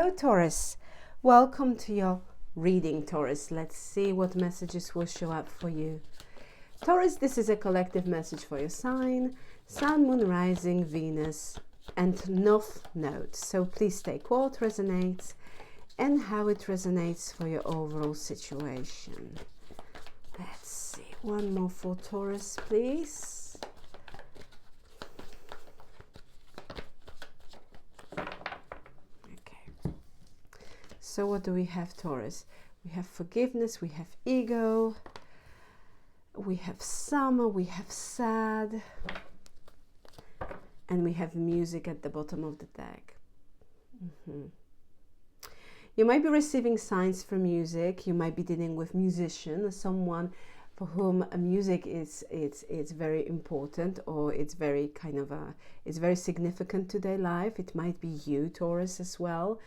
Hello Taurus, welcome to your reading, Taurus. Let's see what messages will show up for you. Taurus, this is a collective message for your sign, Sun, Moon, Rising, Venus and North Node. So please take what resonates and how it resonates for your overall situation. Let's see, one more for Taurus, please. So what do we have, Taurus? We have forgiveness, we have ego, we have summer, we have sad, and we have music at the bottom of the deck. You might be receiving signs from music. You might be dealing with musician, someone for whom music is very important, or it's very it's very significant to their life. It might be you, Taurus, as well.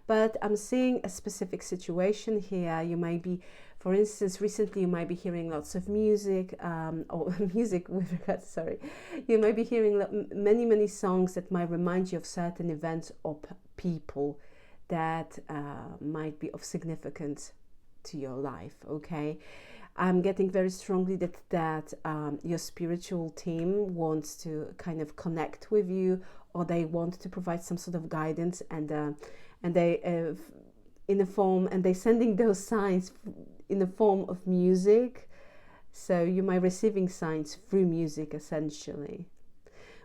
But I'm seeing a specific situation here. You might be, for instance, recently you might be hearing lots of music, or music with regards, sorry. You might be hearing many songs that might remind you of certain events or people that might be of significance to your life, okay? I'm getting very strongly that your spiritual team wants to kind of connect with you, or they want to provide some sort of guidance, and they in the form, and they're sending those signs in the form of music. So you might be receiving signs through music, essentially.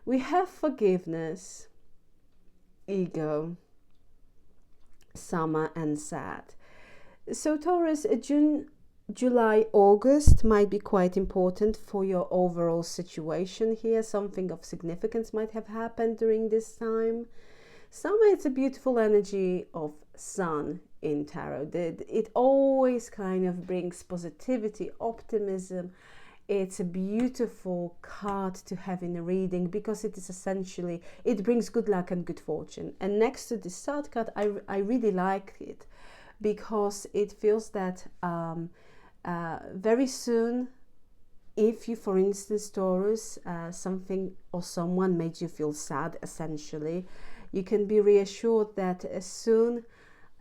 We have forgiveness, ego, summer and sad. So Taurus, June, July, August might be quite important for your overall situation here. Something of significance might have happened during this time. Summer, it's a beautiful energy of sun in tarot. It always kind of brings positivity, optimism. It's a beautiful card to have in a reading because it is essentially, it brings good luck and good fortune. And next to this sad card, I really like it because it feels that very soon, if you, for instance, Taurus, something or someone made you feel sad, essentially, you can be reassured that as soon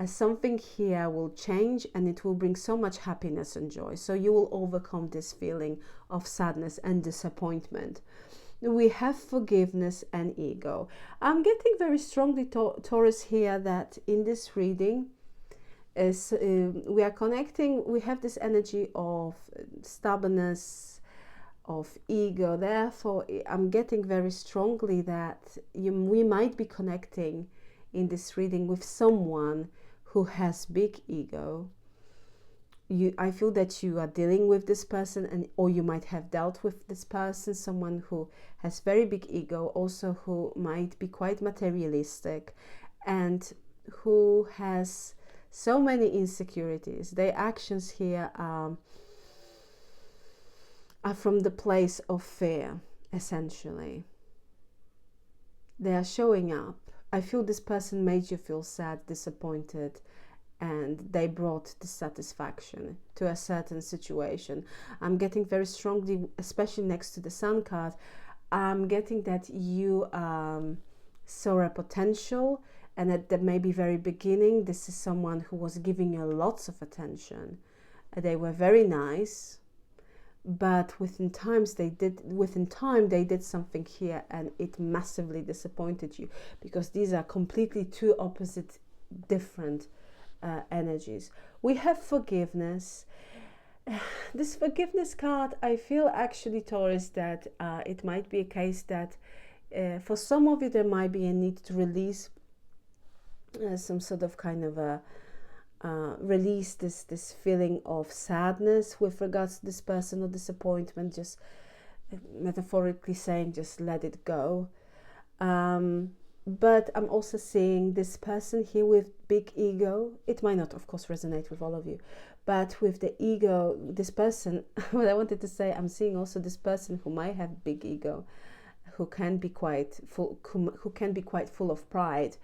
as something here will change, and it will bring so much happiness and joy. So you will overcome this feeling of sadness and disappointment. We have forgiveness and ego. I'm getting very strongly, Taurus, here that in this reading, is we are connecting, we have this energy of stubbornness, of ego. Therefore, I'm getting very strongly that we might be connecting in this reading with someone who has big ego. I feel that you are dealing with this person, or you might have dealt with this person, someone who has very big ego, also who might be quite materialistic and who has so many insecurities. Their actions here are from the place of fear, essentially. They are showing up. I feel this person made you feel sad, disappointed, and they brought dissatisfaction to a certain situation. I'm getting very strongly, especially next to the Sun card, I'm getting that you saw a potential, and at the maybe very beginning, this is someone who was giving you lots of attention. They were very nice, but within time they did something here, and it massively disappointed you, because these are completely two opposite, different energies. We have forgiveness. This forgiveness card, I feel actually, Taurus, that it might be a case that for some of you there might be a need to release some sort of kind of a release this feeling of sadness with regards to this person or disappointment, just metaphorically saying, just let it go. But I'm also seeing this person here with big ego. It might not, of course, resonate with all of you, but with the ego, this person, what I wanted to say, I'm seeing also this person who might have big ego, who can be quite full of pride,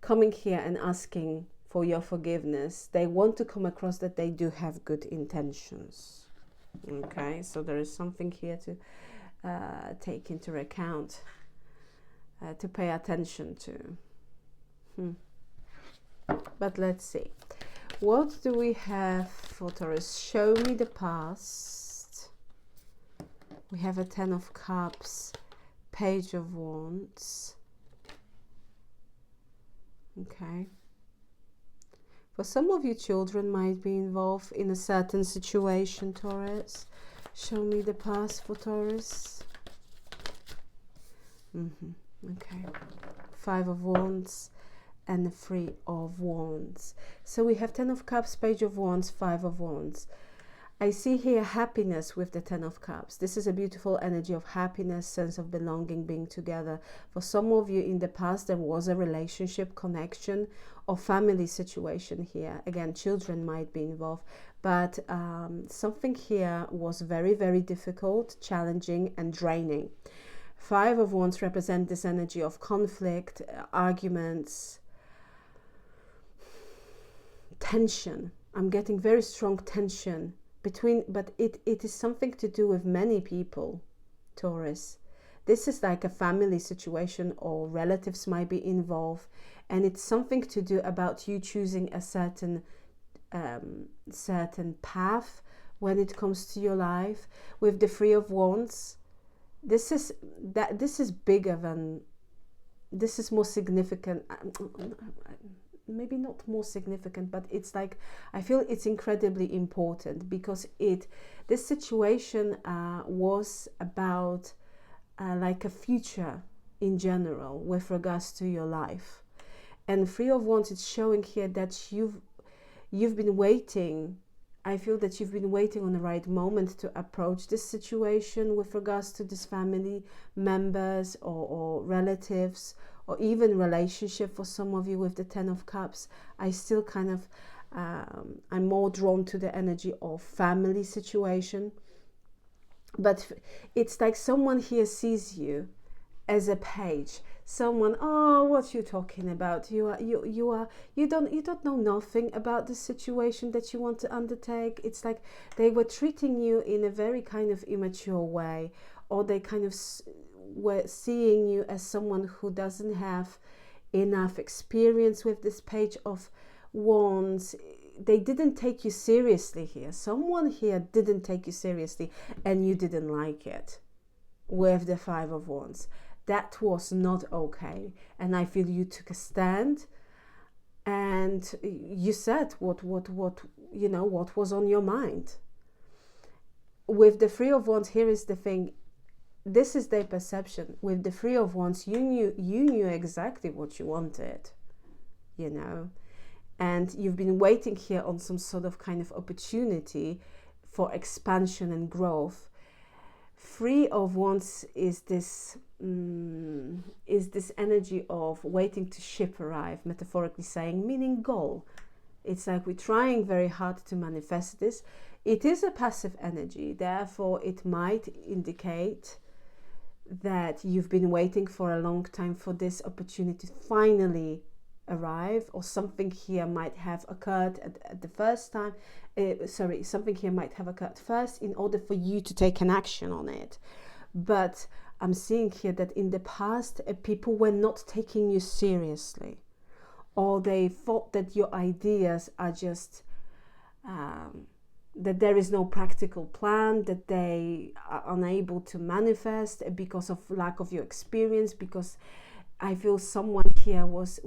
coming here and asking for your forgiveness. They want to come across that they do have good intentions. Okay, so there is something here to take into account, to pay attention to. But let's see. What do we have for Taurus? Show me the past. We have a Ten of Cups, Page of Wands. Okay. For some of you, children might be involved in a certain situation, Taurus. Show me the past for Taurus. Okay. Five of Wands and the Three of Wands. So we have Ten of Cups, Page of Wands, Five of Wands. I see here happiness with the Ten of Cups. This is a beautiful energy of happiness, sense of belonging, being together. For some of you in the past, there was a relationship, connection, or family situation here. Again, children might be involved, but something here was very, very difficult, challenging, and draining. Five of Wands represent this energy of conflict, arguments, tension. I'm getting very strong tension between, but it is something to do with many people, Taurus. This is like a family situation, or relatives might be involved, and it's something to do about you choosing a certain path when it comes to your life. With the Three of Wands, this is bigger than, this is more significant. Maybe not more significant, but it's like, I feel it's incredibly important, because this situation was about like a future in general with regards to your life. And Three of Wands, it's showing here that you've been waiting. I feel that you've been waiting on the right moment to approach this situation with regards to this family members or relatives, or even relationship. For some of you with the Ten of Cups, I still kind of, I'm more drawn to the energy of family situation. But it's like someone here sees you as a page. Someone, oh, what you talking about? You don't know nothing about the situation that you want to undertake. It's like they were treating you in a very kind of immature way, or they kind of were seeing you as someone who doesn't have enough experience with this Page of Wands. They didn't take you seriously here. Someone here didn't take you seriously, and you didn't like it. With the Five of Wands, that was not okay, and I feel you took a stand and you said what was on your mind. With the Three of Wands, here is the thing. This is their perception. With the Three of Wands, you knew exactly what you wanted, and you've been waiting here on some sort of kind of opportunity for expansion and growth. Three of Wands is this energy of waiting to ship arrive, metaphorically saying, meaning goal. It's like we're trying very hard to manifest this. It is a passive energy, therefore it might indicate that you've been waiting for a long time for this opportunity to finally arrive, or something here might have occurred at the first time. Something here might have occurred first in order for you to take an action on it. But I'm seeing here that in the past, people were not taking you seriously, or they thought that your ideas are just that there is no practical plan, that they are unable to manifest because of lack of your experience. Because I feel someone here was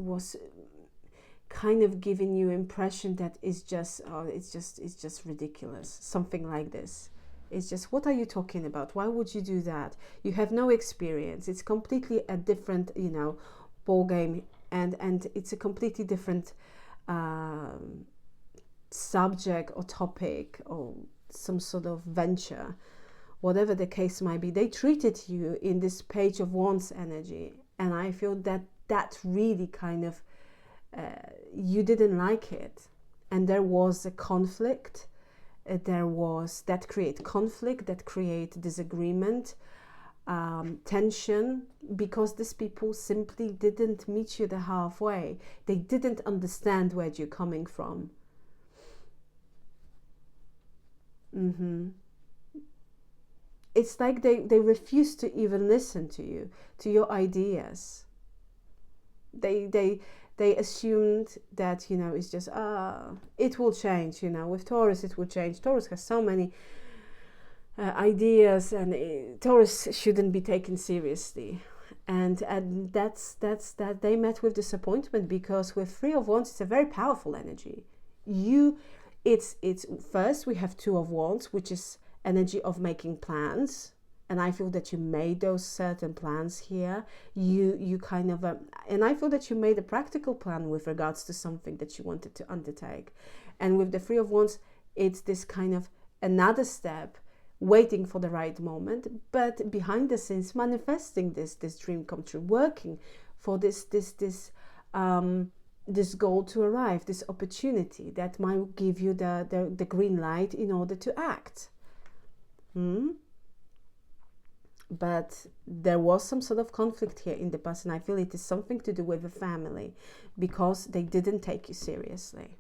kind of giving you impression that it's just ridiculous, something like this. It's just, what are you talking about? Why would you do that? You have no experience. It's completely a different, ball game, and it's a completely different subject or topic or some sort of venture, whatever the case might be. They treated you in this Page of Wands energy, and I feel that really kind of you didn't like it, and there was a conflict. That create conflict, that create disagreement, tension, because these people simply didn't meet you the halfway. They didn't understand where you're coming from. It's like they refused to even listen to you, to your ideas. They they assumed that, you know, it's just, it will change, you know, with Taurus it will change. Taurus has so many ideas, and Taurus shouldn't be taken seriously. And that's that they met with disappointment, because with Three of Wands, it's a very powerful energy. It's first we have Two of Wands, which is energy of making plans, and I feel that you made those certain plans here. You kind of and I feel that you made a practical plan with regards to something that you wanted to undertake. And with the Three of Wands, it's this kind of another step, waiting for the right moment, but behind the scenes manifesting this dream come true, working for this goal to arrive, this opportunity that might give you the green light in order to act. But there was some sort of conflict here in the past, and I feel it is something to do with the family, because they didn't take you seriously.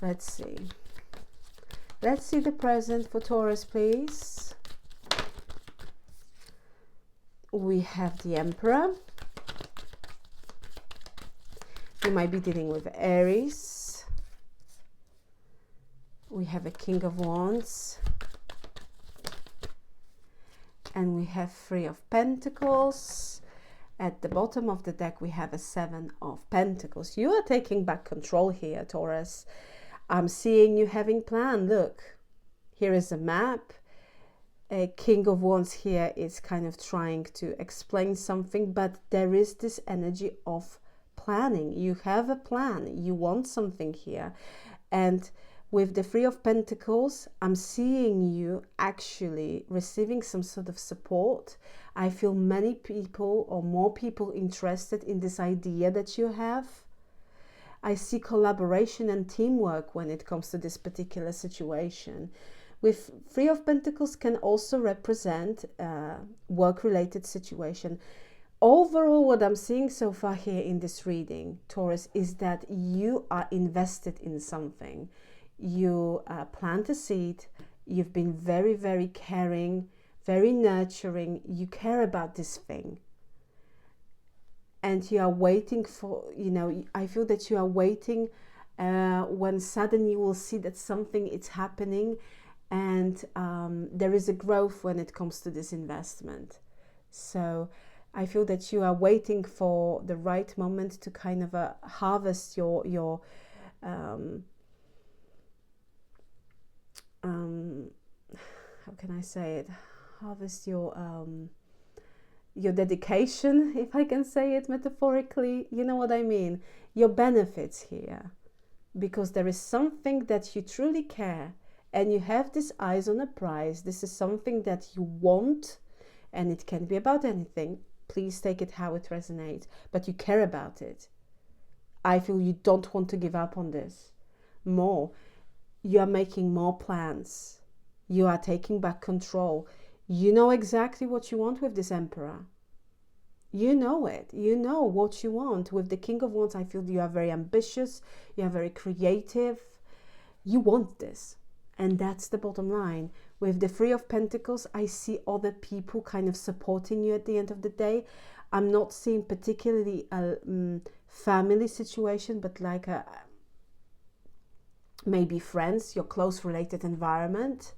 Let's see. Let's see the present for Taurus, please. We have the Emperor. You might be dealing with Aries. We have a King of Wands. And we have Three of Pentacles. At the bottom of the deck, we have a Seven of Pentacles. You are taking back control here, Taurus. I'm seeing you having plan. Look, here is a map. A King of Wands here is kind of trying to explain something, but there is this energy of planning. You have a plan. You want something here. And with the Three of Pentacles, I'm seeing you actually receiving some sort of support. I feel many people or more people interested in this idea that you have. I see collaboration and teamwork when it comes to this particular situation. With Three of Pentacles can also represent a work-related situation. Overall, what I'm seeing so far here in this reading, Taurus, is that you are invested in something. You plant a seed. You've been very, very caring, very nurturing. You care about this thing. And you are waiting for, you know, I feel that you are waiting when suddenly you will see that something is happening, and there is a growth when it comes to this investment. So I feel that you are waiting for the right moment to kind of harvest your how can I say it? Harvest your dedication, if I can say it metaphorically. You know what I mean? Your benefits here. Because there is something that you truly care, and you have this eyes on a prize. This is something that you want, and it can be about anything. Please take it how it resonates, but you care about it. I feel you don't want to give up on this. More. You are making more plans. You are taking back control. You know exactly what you want with this Emperor. You know it. You know what you want. With the King of Wands, I feel you are very ambitious. You are very creative. You want this. And that's the bottom line. With the Three of Pentacles, I see other people kind of supporting you at the end of the day. I'm not seeing particularly a family situation, but like maybe friends, your close related environment.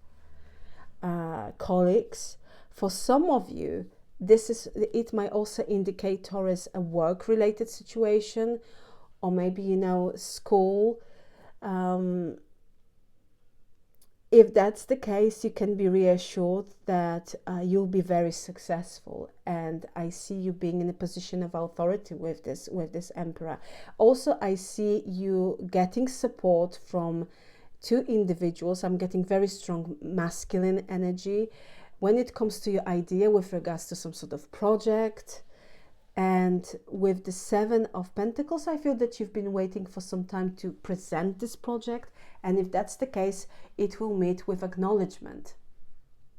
Colleagues. For some of you, it might also indicate, Taurus, a work-related situation, or maybe, you know, school. If that's the case, you can be reassured that you'll be very successful, and I see you being in a position of authority with this Emperor. Also, I see you getting support from two individuals. I'm getting very strong masculine energy when it comes to your idea with regards to some sort of project. And with the Seven of Pentacles, I feel that you've been waiting for some time to present this project. And if that's the case, it will meet with acknowledgement,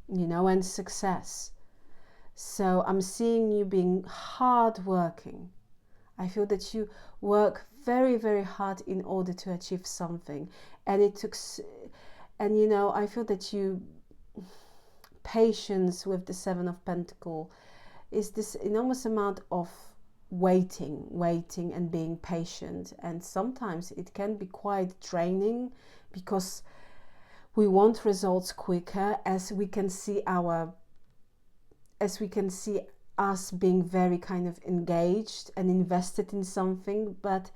you know, and success. So I'm seeing you being hardworking. I feel that you work very, very hard in order to achieve something. And it took, and you know, I feel that you, patience with the Seven of Pentacles is this enormous amount of waiting and being patient. And sometimes it can be quite draining because we want results quicker, as we can see us being very kind of engaged and invested in something. But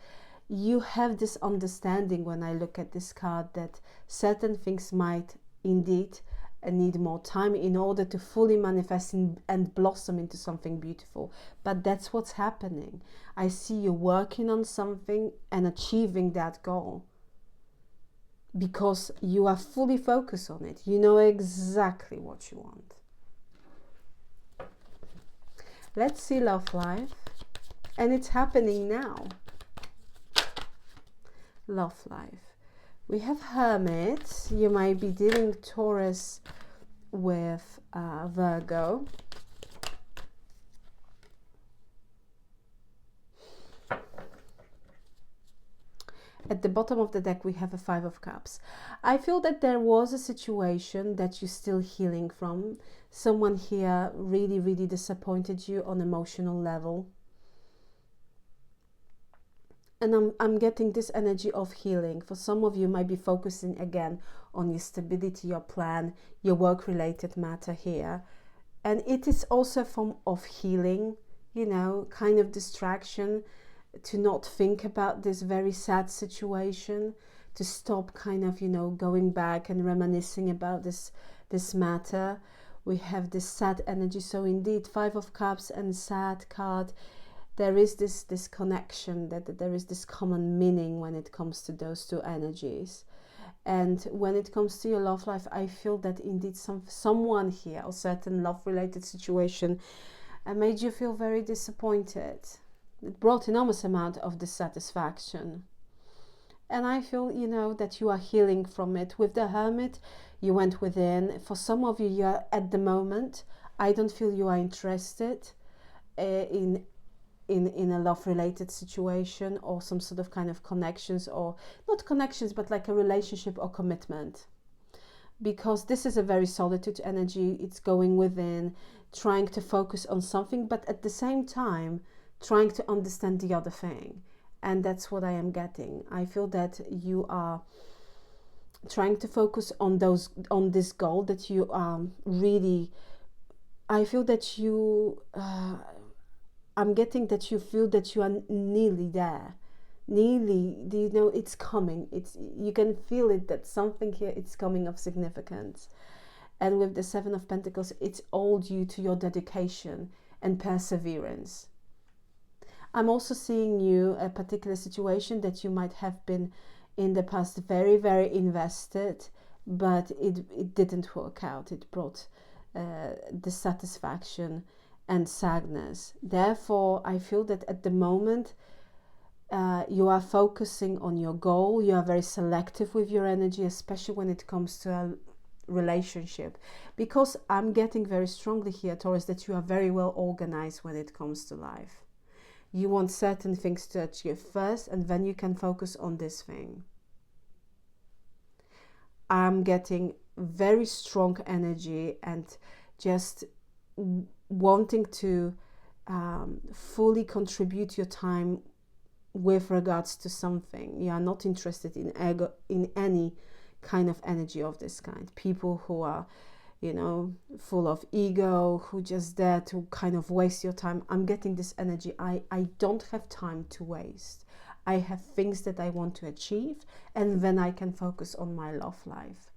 you have this understanding, when I look at this card, that certain things might indeed need more time in order to fully manifest and blossom into something beautiful. But that's what's happening. I see you working on something and achieving that goal because you are fully focused on it. You know exactly what you want. Let's see love life. And it's happening now. Love life. We have Hermit. You might be dealing Taurus with Virgo. At the bottom of the deck, we have a Five of Cups. I feel that there was a situation that you're still healing from. Someone here really, really disappointed you on emotional level. And I'm getting this energy of healing. For some of you might be focusing again on your stability, your plan, your work-related matter here. And it is also a form of healing, you know, kind of distraction, to not think about this very sad situation, to stop kind of, you know, going back and reminiscing about this matter. We have this sad energy. So indeed, Five of Cups and sad card. There is this connection, that there is this common meaning when it comes to those two energies. And when it comes to your love life, I feel that indeed someone here, or certain love-related situation, made you feel very disappointed. It brought enormous amount of dissatisfaction. And I feel, you know, that you are healing from it. With the Hermit, you went within. For some of you, you are at the moment, I don't feel you are interested in a love-related situation, or some sort of kind of connections, or not connections, but like a relationship or commitment. Because this is a very solitude energy. It's going within, trying to focus on something, but at the same time, trying to understand the other thing. And that's what I am getting. I feel that you are trying to focus on this goal that you are really, I feel that you, I'm getting that you feel that you are nearly there. Nearly, you know, it's coming. You can feel it, that something here is coming of significance. And with the Seven of Pentacles, it's all due to your dedication and perseverance. I'm also seeing you a particular situation that you might have been in the past very, very invested, but it didn't work out. It brought dissatisfaction and sadness. Therefore, I feel that at the moment you are focusing on your goal. You are very selective with your energy, especially when it comes to a relationship, because I'm getting very strongly here, Taurus, that you are very well organized when it comes to life. You want certain things to achieve first, and then you can focus on this thing. I'm getting very strong energy and just wanting to fully contribute your time with regards to something. You are not interested in any kind of energy of this kind. People who are, you know, full of ego, who just there to kind of waste your time. I'm getting this energy. I don't have time to waste. I have things that I want to achieve, and then I can focus on my love life.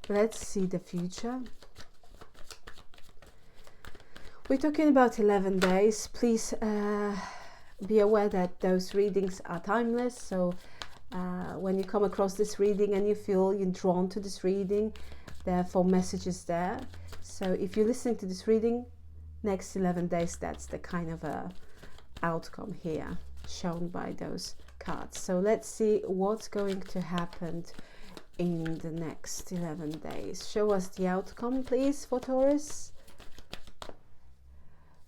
Let's see the future. We're talking about 11 days. Please be aware that those readings are timeless. So when you come across this reading and you feel you're drawn to this reading, therefore messages there. So if you're listening to this reading, next 11 days, that's the kind of outcome here shown by those cards. So let's see what's going to happen in the next 11 days. Show us the outcome, please, for Taurus.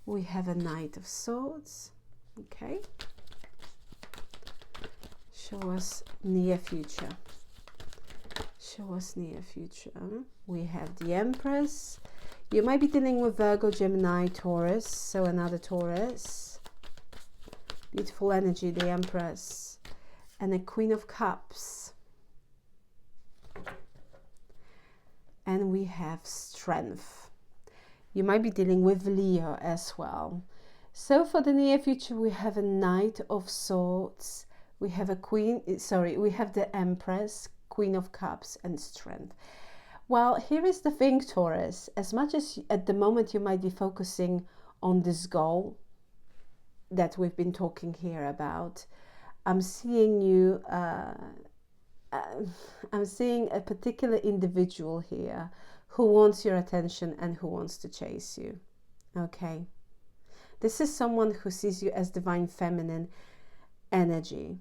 We have a Knight of Swords. Okay. Show us near future. Show us near future. We have the Empress. You might be dealing with Virgo, Gemini, Taurus, so another Taurus. Beautiful energy, the Empress, and a Queen of Cups. And we have Strength. You might be dealing with Leo as well. So for the near future, we have a Knight of Swords. We have a we have the Empress, Queen of Cups, and Strength. Well, here is the thing, Taurus. As much as at the moment you might be focusing on this goal that we've been talking here about, I'm seeing you, I'm seeing a particular individual here who wants your attention and who wants to chase you. Okay. This is someone who sees you as divine feminine energy.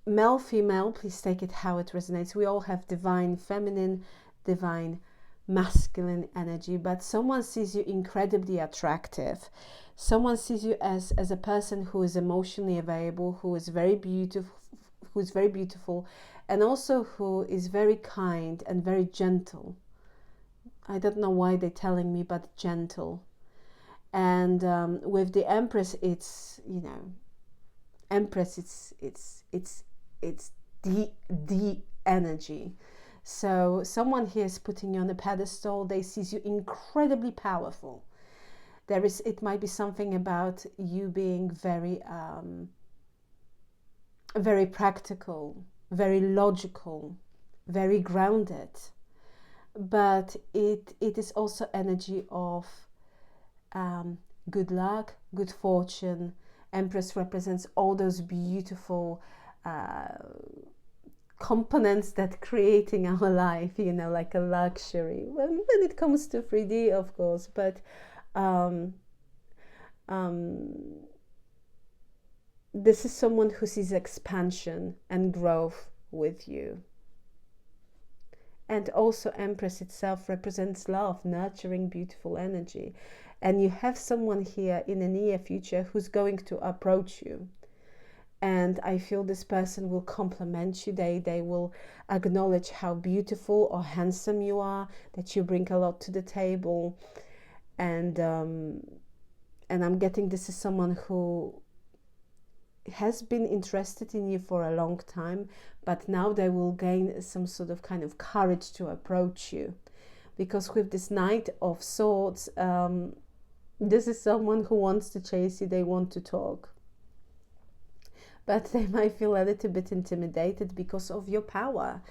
Male, female, please take it how it resonates. We all have divine feminine, divine masculine energy, but someone sees you incredibly attractive. Someone sees you as a person who is emotionally available, who is very beautiful, and also who is very kind and very gentle. I don't know why they're telling me, but gentle. And with the Empress, it's, you know, Empress, it's the energy. So someone here is putting you on a pedestal. They see you incredibly powerful. It might be something about you being very very practical, very logical, very grounded. But it is also energy of good luck, good fortune. Empress represents all those beautiful components that creating our life, you know, like a luxury. When it comes to 3D, of course, but this is someone who sees expansion and growth with you. And also Empress itself represents love, nurturing, beautiful energy. And you have someone here in the near future who's going to approach you. And I feel this person will compliment you. They will acknowledge how beautiful or handsome you are, that you bring a lot to the table. And I'm getting this is someone who has been interested in you for a long time, but now they will gain some sort of kind of courage to approach you. Because with this Knight of Swords, this is someone who wants to chase you, they want to talk. But they might feel a little bit intimidated because of your power.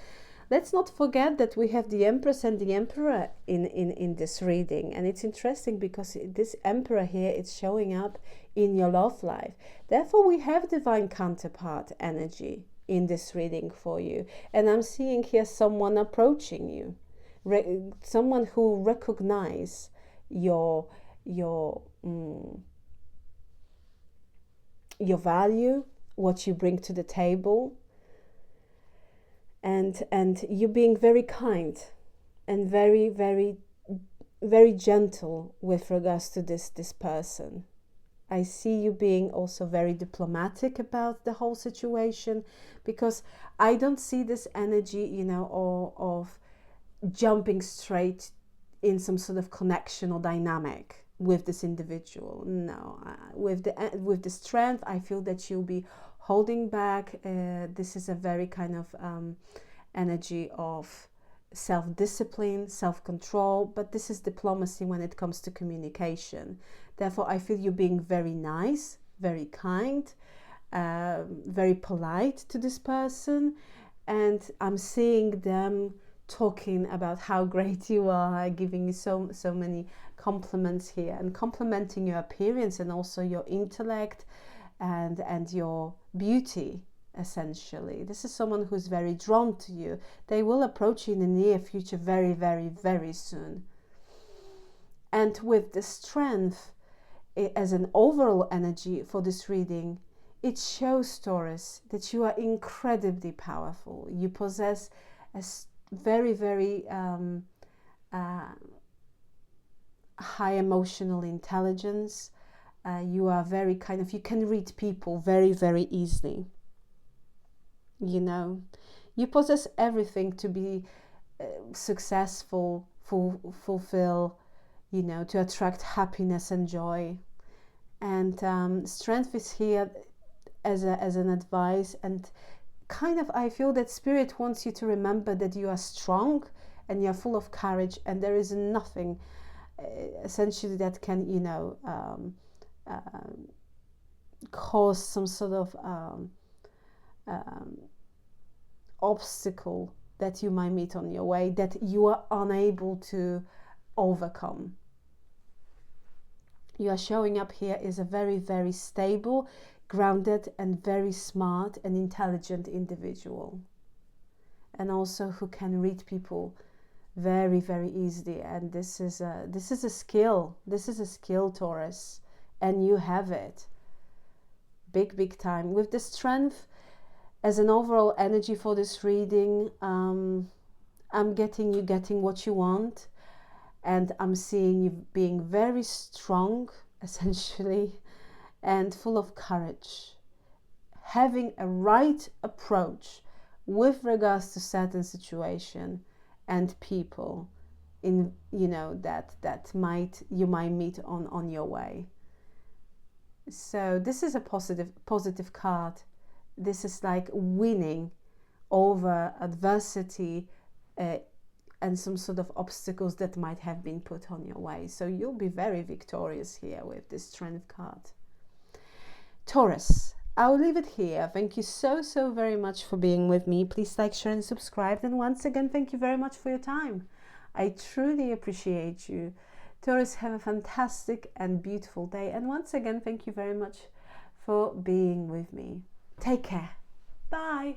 Let's not forget that we have the Empress and the Emperor in this reading. And it's interesting because this Emperor here is showing up in your love life. Therefore, we have divine counterpart energy in this reading for you. And I'm seeing here someone approaching you. Someone who recognizes your value, what you bring to the table, and you being very kind and very, very, very gentle with regards to this person. I see you being also very diplomatic about the whole situation, because I don't see this energy, you know, of jumping straight in some sort of connection or dynamic with this individual. No, with the Strength, I feel that you'll be holding back. This is a very kind of energy of self-discipline, self-control, but this is diplomacy when it comes to communication. Therefore, I feel you being very nice, very kind, very polite to this person, and I'm seeing them talking about how great you are, giving you so many compliments here, and complimenting your appearance and also your intellect and your beauty. Essentially, this is someone who's very drawn to you. They will approach you in the near future very, very, very soon. And with the Strength as an overall energy for this reading, it shows, Taurus, that you are incredibly powerful. You possess a very, very high emotional intelligence. You are very kind of, you can read people very, very easily. You know, you possess everything to be successful fulfill, you know, to attract happiness and joy. And strength is here as an advice, and kind of I feel that Spirit wants you to remember that you are strong and you're full of courage, and there is nothing essentially that can, you know, cause some sort of obstacle that you might meet on your way that you are unable to overcome. You are showing up here as a very, very stable, grounded, and very smart and intelligent individual, and also who can read people very, very easily. And this is a skill. This is a skill, Taurus, and you have it big time. With the strength as an overall energy for this reading, I'm getting you getting what you want. And I'm seeing you being very strong, essentially, and full of courage, having a right approach with regards to certain situation and people, in, you know, that you might meet on your way. So this is a positive card. This is like winning over adversity, and some sort of obstacles that might have been put on your way. So you'll be very victorious here with this Strength card. Taurus, I'll leave it here. Thank you so very much for being with me. Please like, share and subscribe. And once again, thank you very much for your time. I truly appreciate you. Taurus, have a fantastic and beautiful day. And once again, thank you very much for being with me. Take care. Bye.